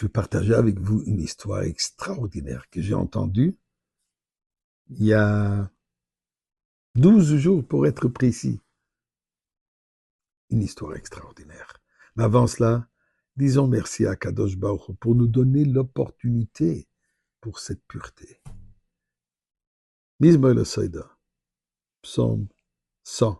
je veux partager avec vous une histoire extraordinaire que j'ai entendue il y a 12 jours pour être précis. Une histoire extraordinaire. Mais avant cela, disons merci à Kadosh Baruch Hu pour nous donner l'opportunité pour cette pureté. Mizmor le Soida, psaume 100.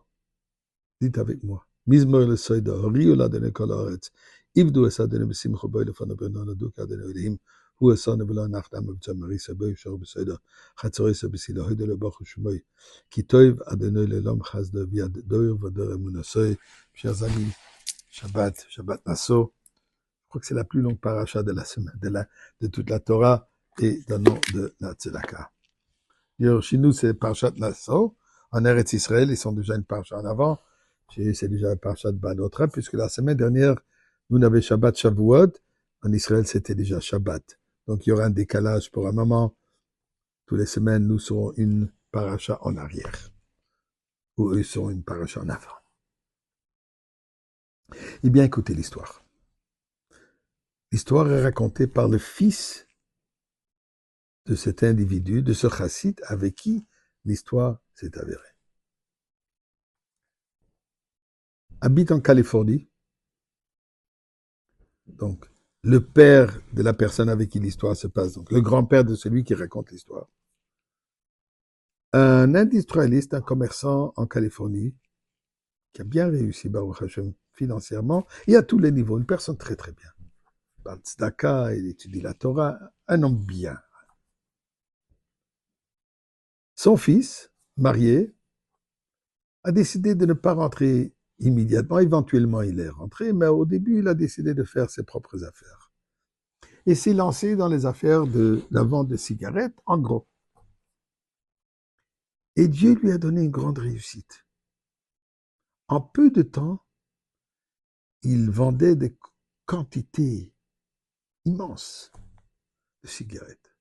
Dites avec moi. Mizmor le Soida, Riola de Nekol Haaretz, Ivdu es Adonai b'simcha bo lefanav b'nana duka Adonai Elohim, hu esanu v'lo nachdam b'tzamari sabo yishar b'soida, chatzori sabisila hoide le baruch shmoy, ki toiv Adonai le'olam chazda v'yad doir v'ador emunasoy. Chers amis, Shabbat Nassau. Je crois que c'est la plus longue paracha de la semaine, de toute la Torah et le nom de la Tzedaka. Chez nous, c'est Parashat Nassau. En Eretz Israël, ils sont déjà une paracha en avant. C'est déjà une paracha de Banotra, puisque la semaine dernière, nous avions Shabbat Shavuot. En Israël, c'était déjà Shabbat. Donc, il y aura un décalage pour un moment. Tous les semaines, nous serons une paracha en arrière. Ou eux seront une paracha en avant. Eh bien, écoutez l'histoire. L'histoire est racontée par le fils de cet individu, de ce chassid avec qui l'histoire s'est avérée. Habite en Californie. Donc, le père de la personne avec qui l'histoire se passe, donc le grand-père de celui qui raconte l'histoire. Un industrialiste, un commerçant en Californie, qui a bien réussi, Baruch Hashem, financièrement, et à tous les niveaux, une personne très très bien. Il parle tzedaka, il étudie la Torah, un homme bien. Son fils, marié, a décidé de ne pas rentrer immédiatement. Éventuellement, il est rentré, mais au début, il a décidé de faire ses propres affaires. Et s'est lancé dans les affaires de la vente de cigarettes, en gros. Et Dieu lui a donné une grande réussite. En peu de temps, il vendait des quantités immenses de cigarettes,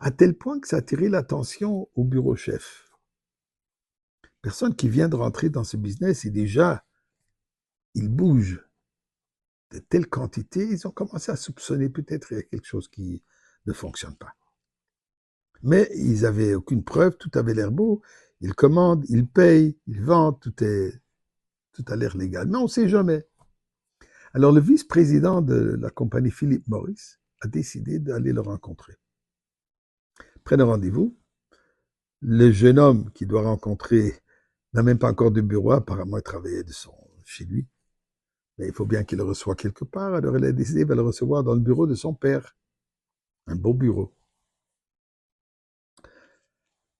à tel point que ça a attiré l'attention au bureau chef. Personne qui vient de rentrer dans ce business, et déjà, il bouge de telles quantités, ils ont commencé à soupçonner peut-être qu'il y a quelque chose qui ne fonctionne pas. Mais ils n'avaient aucune preuve, tout avait l'air beau. Ils commandent, ils payent, ils vendent, tout a l'air légal. Mais on ne sait jamais. Alors le vice-président de la compagnie, Philip Morris, a décidé d'aller le rencontrer. Prennent rendez-vous. Le jeune homme qui doit rencontrer n'a même pas encore de bureau, apparemment il travaillait chez lui. Mais il faut bien qu'il le reçoive quelque part. Alors il a décidé de le recevoir dans le bureau de son père. Un beau bureau.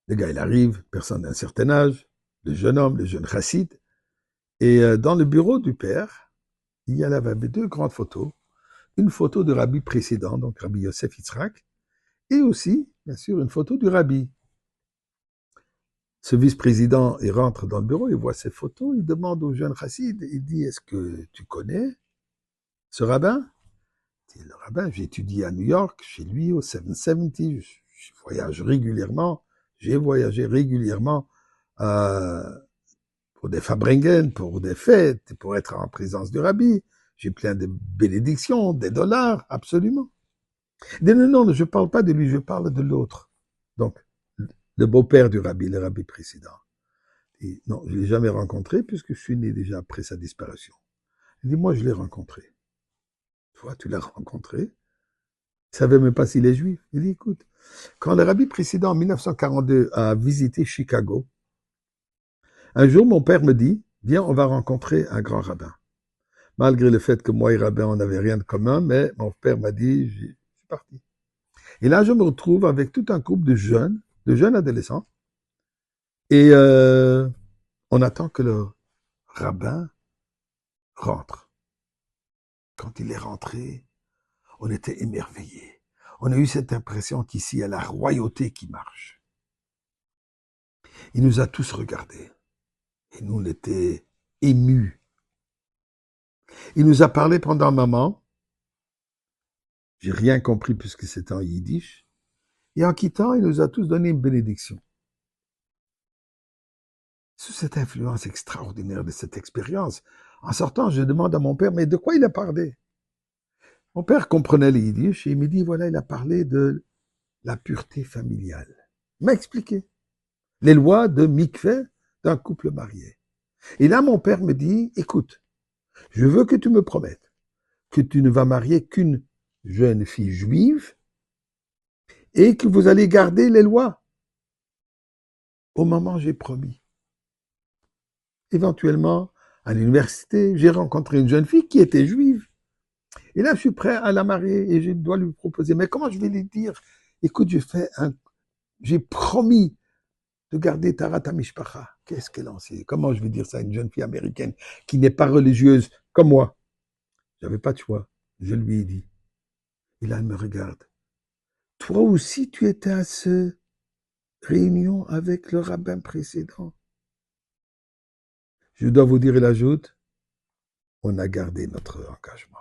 Le gars, il arrive, personne d'un certain âge, le jeune homme, le jeune chassid. Et dans le bureau du père, il y avait deux grandes photos. Une photo du rabbi précédent, donc Rabbi Yosef Yitzhak, et aussi, bien sûr, une photo du rabbi. Ce vice-président, il rentre dans le bureau, il voit ces photos, il demande au jeune chassid, il dit, est-ce que tu connais ce rabbin? Il dit, le rabbin, j'ai étudié à New York, chez lui, au 770, je voyage régulièrement, j'ai voyagé régulièrement pour des Fabringen, pour des fêtes, pour être en présence du rabbi. J'ai plein de bénédictions, des dollars, absolument. Il dit, non, je ne parle pas de lui, je parle de l'autre. Donc, le beau-père du rabbi, le rabbi précédent. Et non, je ne l'ai jamais rencontré puisque je suis né déjà après sa disparition. Il dit, moi, je l'ai rencontré. Toi, tu l'as rencontré? Il ne savait même pas s'il est juif. Il dit, écoute, quand le rabbi précédent, en 1942, a visité Chicago, un jour, mon père me dit, viens, on va rencontrer un grand rabbin. Malgré le fait que moi et rabbin, on n'avait rien de commun, mais mon père m'a dit, je suis parti. Et là, je me retrouve avec tout un groupe de jeunes adolescents, et on attend que le rabbin rentre. Quand il est rentré, on était émerveillés. On a eu cette impression qu'ici, il y a la royauté qui marche. Il nous a tous regardés. Et nous, on était émus. Il nous a parlé pendant un moment. J'ai rien compris puisque c'était en yiddish. Et en quittant, il nous a tous donné une bénédiction. Sous cette influence extraordinaire de cette expérience, en sortant, je demande à mon père, mais de quoi il a parlé? Mon père comprenait les yiddish et il me dit, voilà, il a parlé de la pureté familiale. Il m'a expliqué les lois de mikveh d'un couple marié. Et là, mon père me dit, écoute, je veux que tu me promettes que tu ne vas marier qu'une jeune fille juive et que vous allez garder les lois. Au moment, j'ai promis. Éventuellement, à l'université, j'ai rencontré une jeune fille qui était juive. Et là, je suis prêt à la marier et je dois lui proposer. Mais comment je vais lui dire, écoute, j'ai promis de garder Tarat Mishpacha. Qu'est-ce qu'elle en sait? Comment je vais dire ça à une jeune fille américaine qui n'est pas religieuse comme moi? J'avais pas de choix. Je lui ai dit. Et là, elle me regarde. Toi aussi, tu étais à cette réunion avec le rabbin précédent. Je dois vous dire, elle ajoute, on a gardé notre engagement.